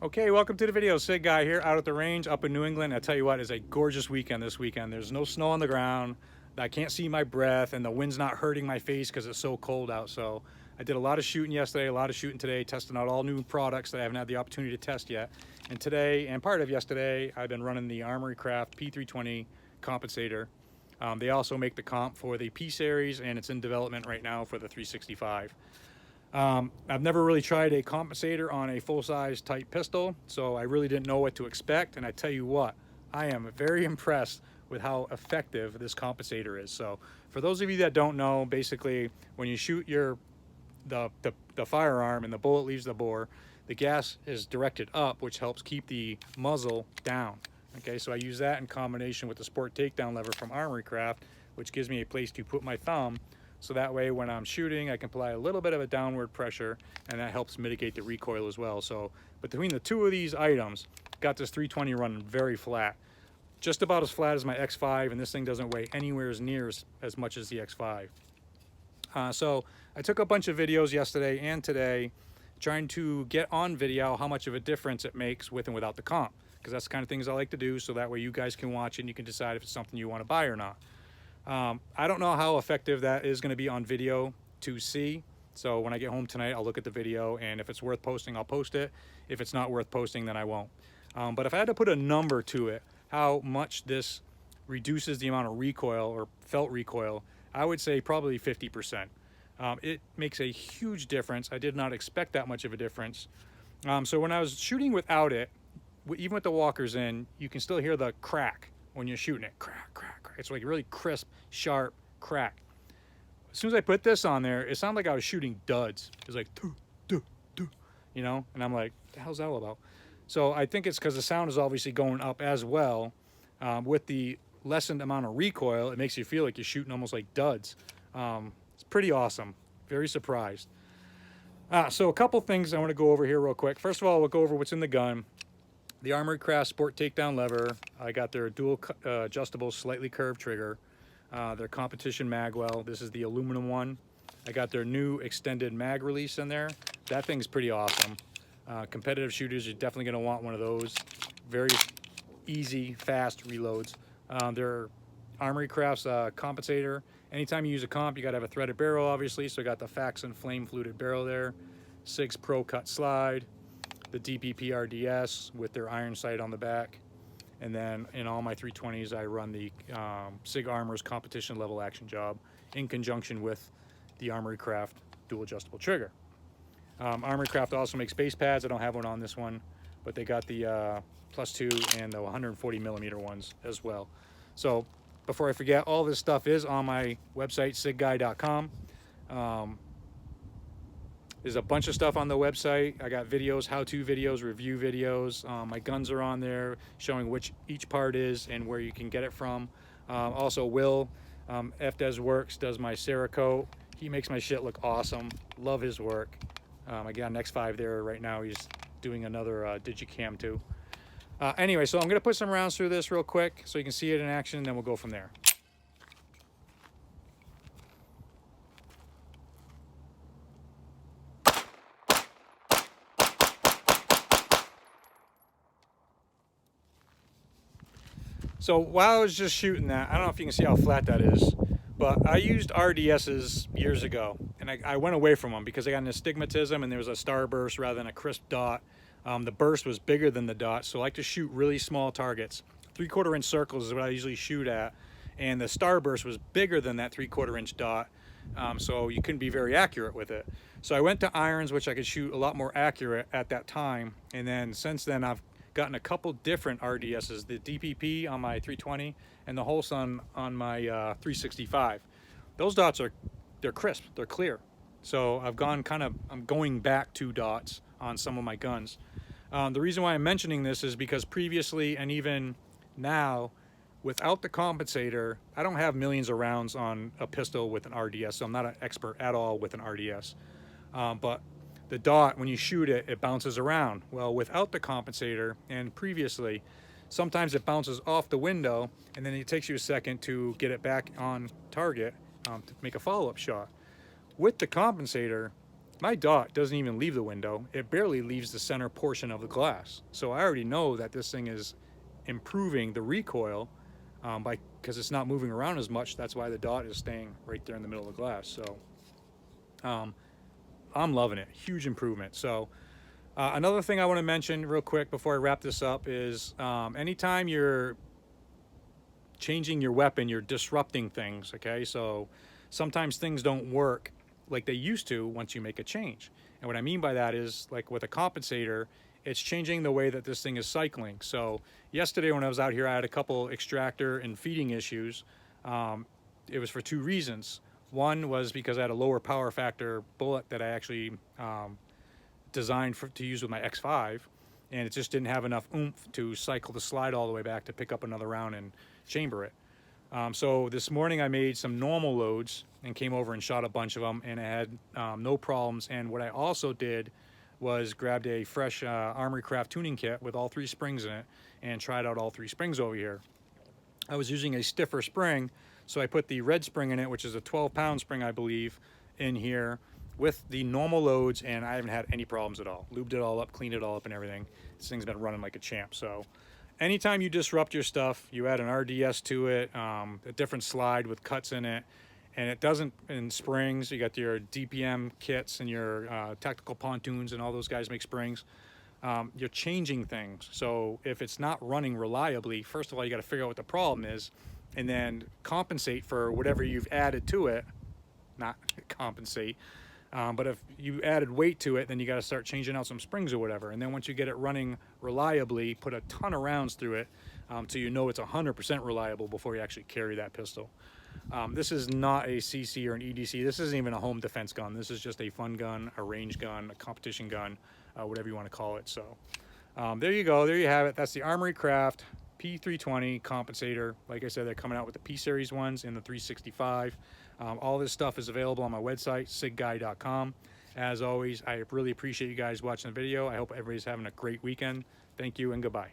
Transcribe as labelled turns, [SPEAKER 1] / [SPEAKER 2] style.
[SPEAKER 1] Okay, welcome to the video. SIG Guy here out at the range up in New England. I tell you what, it's a gorgeous weekend this weekend. There's no snow on the ground. I can't see my breath and the wind's not hurting my face because it's so cold out. So I did a lot of shooting yesterday, a lot of shooting today, testing out all new products that I haven't had the opportunity to test yet. And today, and part of yesterday, I've been running the Armory Craft P320 compensator. They also make the comp for the P series and it's in development right now for the 365. I've never really tried a compensator on a full-size type pistol, so I really didn't know what to expect. And I tell you what, I am very impressed with how effective this compensator is. So for those of you that don't know, basically when you shoot the firearm and the bullet leaves the bore, the gas is directed up, which helps keep the muzzle down. Okay, so I use that in combination with the sport takedown lever from Armory Craft, which gives me a place to put my thumb. So that way when I'm shooting, I can apply a little bit of a downward pressure and that helps mitigate the recoil as well. So between the two of these items, got this 320 running very flat. Just about as flat as my X5, and this thing doesn't weigh anywhere near as much as the X5. So I took a bunch of videos yesterday and today trying to get on video how much of a difference it makes with and without the comp, because that's the kind of things I like to do, so that way you guys can watch it and you can decide if it's something you want to buy or not. I don't know how effective that is going to be on video to see. So when I get home tonight, I'll look at the video, and if it's worth posting, I'll post it. If it's not worth posting, then I won't. But if I had to put a number to it, how much this reduces the amount of recoil or felt recoil, I would say probably 50%. It makes a huge difference. I did not expect that much of a difference. So when I was shooting without it, even with the walkers in, you can still hear the crack when you're shooting it. Crack, crack, crack. It's like really crisp, sharp crack. As soon as I put this on there, it sounded like I was shooting duds. It was like, doo, doo, doo, you know? And I'm like, what the hell's that all about? So I think it's because the sound is obviously going up as well. With the lessened amount of recoil, it makes you feel like you're shooting almost like duds. It's pretty awesome. Very surprised. So a couple things I want to go over here real quick. First of all, we'll go over what's in the gun. The Armory Craft Sport Takedown lever. I got their dual adjustable slightly curved trigger. Their competition mag well. This is the aluminum one. I got their new extended mag release in there. That thing's pretty awesome. Competitive shooters, you're definitely going to want one of those. Very easy, fast reloads. Their Armory Craft's compensator. Anytime you use a comp, you got to have a threaded barrel, obviously. So I got the Faxon flame fluted barrel there. SIG's Pro Cut slide. The DPP RDS with their iron sight on the back. And then in all my 320s, I run the SIG Armor's competition level action job in conjunction with the Armory Craft dual adjustable trigger. Armory Craft also makes base pads. I don't have one on this one, but they got the +2 and the 140 millimeter ones as well. So before I forget, all this stuff is on my website, sigguy.com. There's a bunch of stuff on the website. I got videos, how-to videos, review videos. My guns are on there showing which each part is and where you can get it from. Also Will, FDes Works, does my Cerakote. He makes my shit look awesome. Love his work. I got an X5 there right now. He's doing another Digicam too. Anyway, so I'm gonna put some rounds through this real quick so you can see it in action, and then we'll go from there. So while I was just shooting that, I don't know if you can see how flat that is, but I used RDSs years ago, and I went away from them because I got an astigmatism and there was a starburst rather than a crisp dot. The burst was bigger than the dot, so I like to shoot really small targets. 3/4 inch circles is what I usually shoot at, and the starburst was bigger than that 3/4 inch dot, so you couldn't be very accurate with it. So I went to irons, which I could shoot a lot more accurate at that time, and then since then I've gotten a couple different RDSs, the DPP on my 320 and the Wholeson on my 365. Those dots they're crisp, they're clear. So I'm going back to dots on some of my guns. The reason why I'm mentioning this is because previously and even now, without the compensator, I don't have millions of rounds on a pistol with an RDS, so I'm not an expert at all with an RDS. But the dot, when you shoot it, it bounces around. Well, without the compensator and previously, sometimes it bounces off the window and then it takes you a second to get it back on target to make a follow-up shot. With the compensator, My dot doesn't even leave the window. It barely leaves the center portion of the glass. So I already know that this thing is improving the recoil because it's not moving around as much. That's why the dot is staying right there in the middle of the glass. So I'm loving it. Huge improvement. So another thing I want to mention real quick before I wrap this up is anytime you're changing your weapon, you're disrupting things, okay? So sometimes things don't work like they used to once you make a change. And what I mean by that is, like with a compensator, it's changing the way that this thing is cycling. So yesterday when I was out here, I had a couple extractor and feeding issues. It was for two reasons. One was because I had a lower power factor bullet that I actually designed to use with my X5, and it just didn't have enough oomph to cycle the slide all the way back to pick up another round and chamber it. So this morning I made some normal loads and came over and shot a bunch of them, and I had no problems. And what I also did was grabbed a fresh Armory Craft tuning kit with all 3 springs in it and tried out all 3 springs over here. I was using a stiffer spring, so I put the red spring in it, which is a 12-pound spring, I believe, in here with the normal loads, and I haven't had any problems at all. Lubed it all up, cleaned it all up and everything. This thing's been running like a champ. So anytime you disrupt your stuff, you add an RDS to it, a different slide with cuts in it, and it doesn't, in springs, you got your DPM kits and your tactical pontoons, and all those guys make springs. You're changing things. So if it's not running reliably, first of all, you got to figure out what the problem is, and then compensate for whatever you've added to it. Not compensate, but if you added weight to it, then you got to start changing out some springs or whatever. And then once you get it running reliably, put a ton of rounds through it so you know it's 100% reliable before you actually carry that pistol. This is not a CC or an EDC. This isn't even a home defense gun. This is just a fun gun, a range gun, a competition gun, whatever you want to call it. So there you go. There you have it. That's the Armory Craft P320 compensator. Like I said, they're coming out with the P-Series ones in the 365. All this stuff is available on my website, sigguy.com. As always, I really appreciate you guys watching the video. I hope everybody's having a great weekend. Thank you and goodbye.